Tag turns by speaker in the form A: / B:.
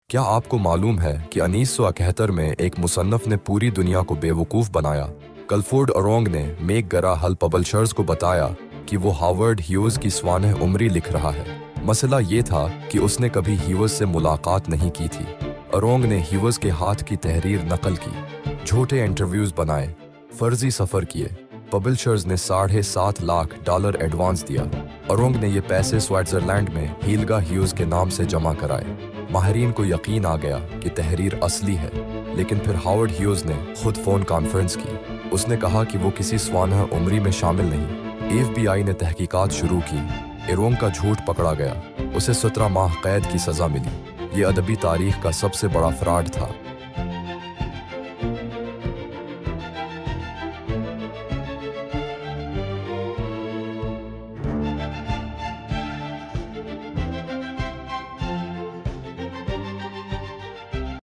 A: क्या आपको मालूम है कि 1971 में एक मुसन्नफ ने पूरी दुनिया को बेवकूफ़ बनाया। क्लिफोर्ड अरोंग ने मेक गरा हल पब्लिशर्स को बताया कि वो हार्वर्ड ह्यूज़ की स्वानह उम्री लिख रहा है। मसला ये था कि उसने कभी ह्यूज़ से मुलाकात नहीं की थी। अरोंग ने ह्यूज़ के हाथ की तहरीर नकल की, झूठे इंटरव्यूज़ बनाए, फर्जी सफ़र किए। पब्लिशर्स ने $7.5 लाख एडवांस दिया। अरोंग ने ये पैसे स्विट्ज़रलैंड में हीलगा ह्यूज़ के नाम से जमा कराए। माहिरीन को यकीन आ गया कि तहरीर असली है, लेकिन फिर हार्वर्ड ह्यूज़ ने खुद फ़ोन कॉन्फ्रेंस की। उसने कहा कि वो किसी स्वानह उम्री में शामिल नहीं। FBI ने तहकीकात शुरू की। अरोंग का झूठ पकड़ा गया। उसे 17 माह कैद की सज़ा मिली। ये अदबी तारीख का सबसे बड़ा फ्राड था।